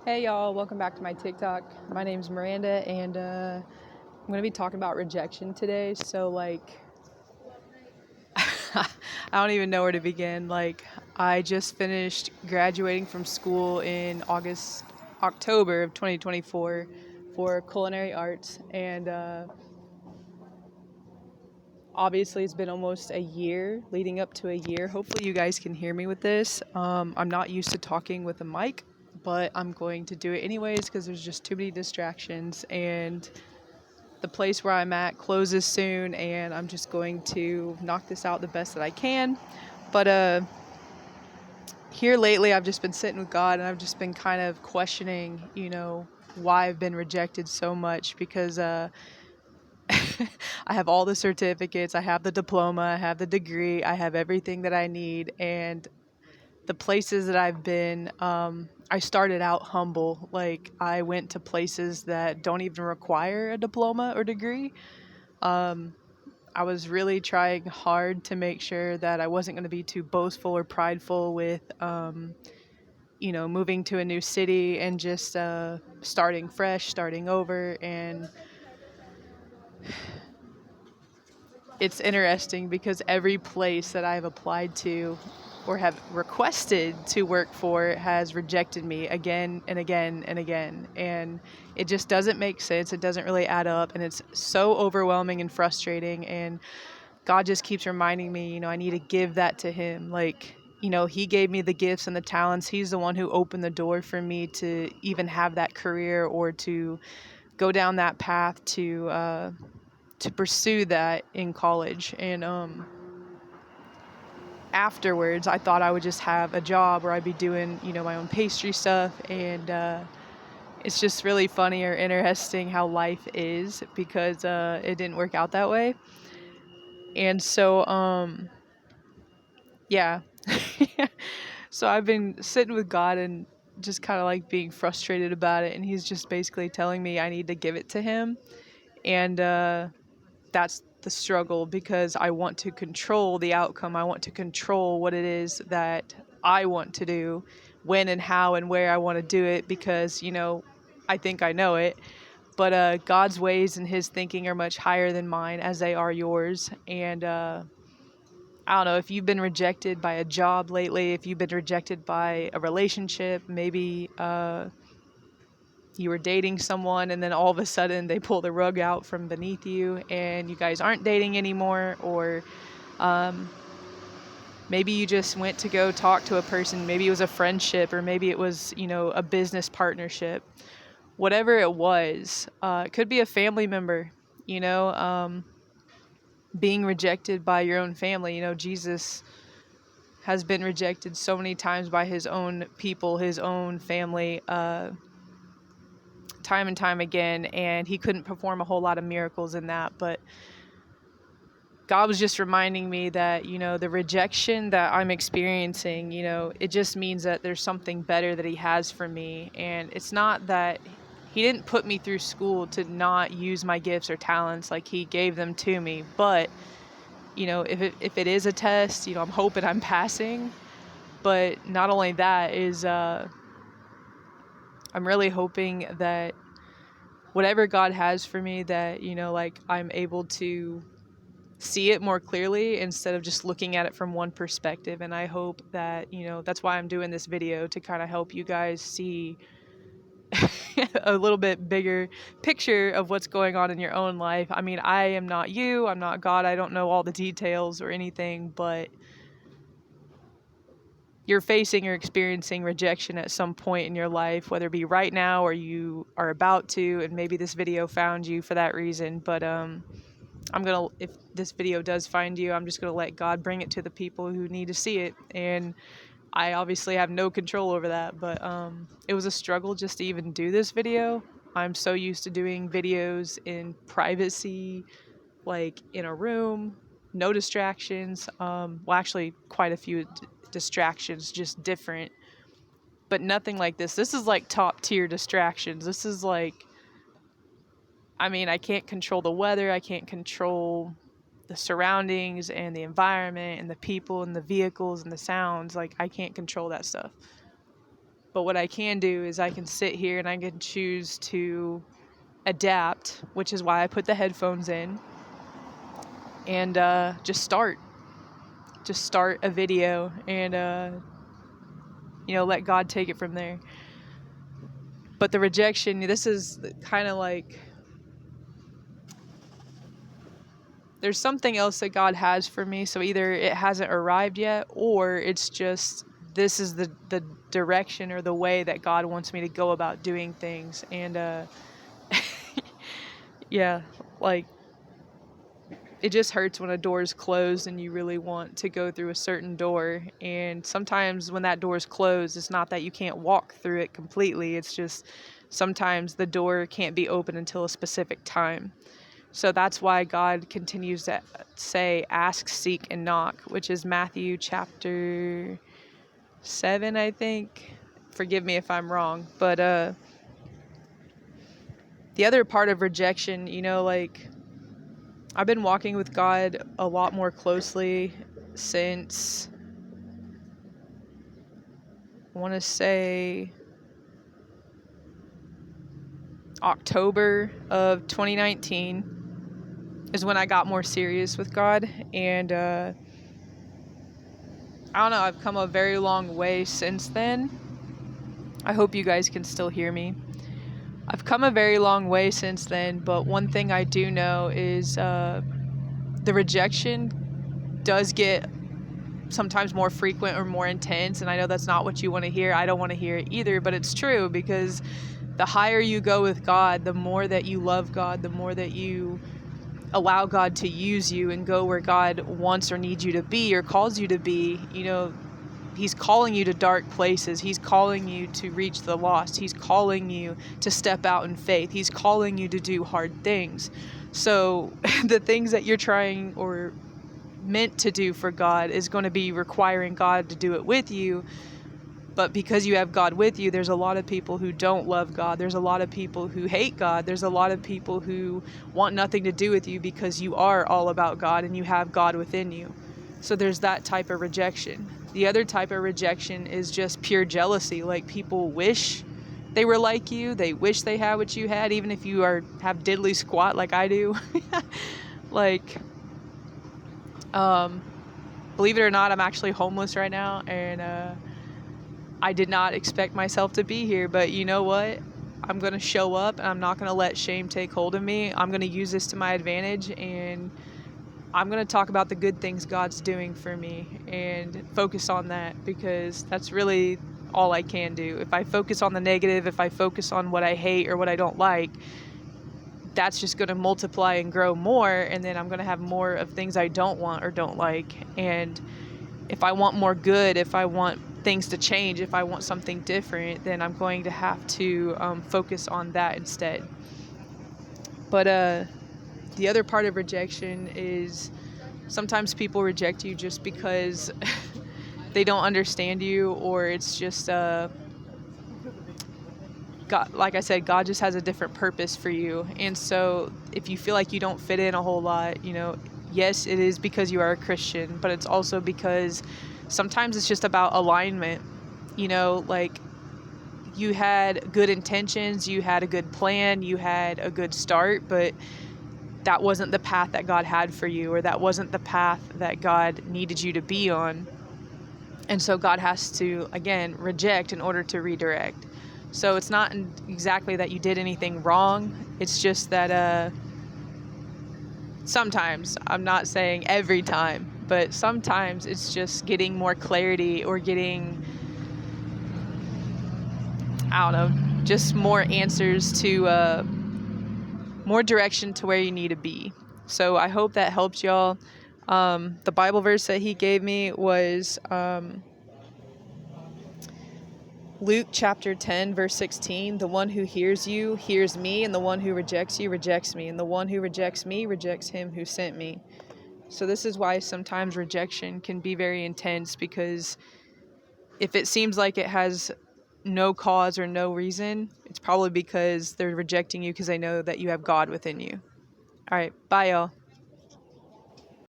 Hey y'all, welcome back to my TikTok. My name's Miranda and I'm going to be talking about rejection today. I don't even know where to begin. I just finished graduating from school in October of 2024 for culinary arts, and obviously it's been almost a year, leading up to a year. Hopefully you guys can hear me with this. I'm not used to talking with a mic, but I'm going to do it anyways because there's just too many distractions, and the place where I'm at closes soon, and I'm just going to knock this out the best that I can. But here lately I've just been sitting with God, and I've just been kind of questioning, why I've been rejected so much, because I have all the certificates, I have the diploma, I have the degree, I have everything that I need, and the places that I've been, I started out humble. Like, I went to places that don't even require a diploma or degree. I was really trying hard to make sure that I wasn't going to be too boastful or prideful with, moving to a new city and just starting fresh, starting over. And it's interesting because every place that I've applied to or have requested to work for has rejected me again and again and again. And it just doesn't make sense. It doesn't really add up. And it's so overwhelming and frustrating. And God just keeps reminding me, I need to give that to Him. He gave me the gifts and the talents. He's the one who opened the door for me to even have that career or to go down that path to pursue that in college. And afterwards, I thought I would just have a job where I'd be doing, my own pastry stuff. And it's just really funny or interesting how life is, because it didn't work out that way. And so, yeah. So I've been sitting with God and just kind of like being frustrated about it. And He's just basically telling me I need to give it to Him. And that's the struggle, because I want to control the outcome. I want to control what it is that I want to do, when and how and where I want to do it, because, I think I know it. But God's ways and His thinking are much higher than mine, as they are yours. And I don't know if you've been rejected by a job lately, if you've been rejected by a relationship, maybe you were dating someone and then all of a sudden they pull the rug out from beneath you and you guys aren't dating anymore, or maybe you just went to go talk to a person, maybe it was a friendship, or maybe it was, a business partnership. Whatever it was, it could be a family member, being rejected by your own family. Jesus has been rejected so many times by His own people, His own family, time and time again, and He couldn't perform a whole lot of miracles in that. But God was just reminding me that, the rejection that I'm experiencing, it just means that there's something better that He has for me. And it's not that He didn't put me through school to not use my gifts or talents. Like, He gave them to me. But, if it is a test, I'm hoping I'm passing. But not only that is, I'm really hoping that whatever God has for me, that, I'm able to see it more clearly instead of just looking at it from one perspective. And I hope that, that's why I'm doing this video, to kind of help you guys see a little bit bigger picture of what's going on in your own life. I mean, I am not you, I'm not God, I don't know all the details or anything, but you're facing or experiencing rejection at some point in your life, whether it be right now or you are about to, and maybe this video found you for that reason. But if this video does find you, I'm just gonna let God bring it to the people who need to see it, and I obviously have no control over that. But it was a struggle just to even do this video. I'm so used to doing videos in privacy, like in a room, no distractions. Well, actually, quite a few distractions, just different, but nothing like this. This is like top tier distractions. This is like, I mean, I can't control the weather, I can't control the surroundings and the environment and the people and the vehicles and the sounds. Like, I can't control that stuff. But what I can do is I can sit here and I can choose to adapt, which is why I put the headphones in, and just start a video, and let God take it from there. But the rejection, this is kind of like, there's something else that God has for me. So either it hasn't arrived yet, or it's just, this is the direction or the way that God wants me to go about doing things. And yeah, like, it just hurts when a door is closed and you really want to go through a certain door. And sometimes when that door is closed, it's not that you can't walk through it completely. It's just sometimes the door can't be open until a specific time. So that's why God continues to say, ask, seek, and knock, which is Matthew chapter 7, I think. Forgive me if I'm wrong. But the other part of rejection, like, I've been walking with God a lot more closely since, I want to say, October of 2019 is when I got more serious with God. And I don't know, I've come a very long way since then. I hope you guys can still hear me. I've come a very long way since then, but one thing I do know is the rejection does get sometimes more frequent or more intense, and I know that's not what you want to hear. I don't want to hear it either, but it's true, because the higher you go with God, the more that you love God, the more that you allow God to use you and go where God wants or needs you to be or calls you to be. He's calling you to dark places. He's calling you to reach the lost. He's calling you to step out in faith. He's calling you to do hard things. So the things that you're trying or meant to do for God is going to be requiring God to do it with you. But because you have God with you, there's a lot of people who don't love God. There's a lot of people who hate God. There's a lot of people who want nothing to do with you because you are all about God and you have God within you. So there's that type of rejection. The other type of rejection is just pure jealousy. Like, people wish they were like you. They wish they had what you had, even if you have diddly squat like I do. Like, believe it or not, I'm actually homeless right now, and I did not expect myself to be here, but you know what? I'm going to show up, and I'm not going to let shame take hold of me. I'm going to use this to my advantage, and I'm going to talk about the good things God's doing for me and focus on that, because that's really all I can do. If I focus on the negative, if I focus on what I hate or what I don't like, that's just going to multiply and grow more, and then I'm going to have more of things I don't want or don't like. And if I want more good, if I want things to change, if I want something different, then I'm going to have to focus on that instead. But the other part of rejection is sometimes people reject you just because they don't understand you, or it's just God, like I said, God just has a different purpose for you. And so if you feel like you don't fit in a whole lot, yes, it is because you are a Christian, but it's also because sometimes it's just about alignment. Like, you had good intentions, you had a good plan, you had a good start, but that wasn't the path that God had for you, or that wasn't the path that God needed you to be on. And so God has to, again, reject in order to redirect. So it's not exactly that you did anything wrong. It's just that sometimes, I'm not saying every time, but sometimes it's just getting more clarity, or getting, I don't know, just more answers to more direction to where you need to be. So I hope that helped y'all. The Bible verse that he gave me was Luke chapter 10, verse 16. The one who hears you hears me, and the one who rejects you rejects me, and the one who rejects me rejects him who sent me. So this is why sometimes rejection can be very intense, because if it seems like it has no cause or no reason, it's probably because they're rejecting you because they know that you have God within you. All right, bye y'all.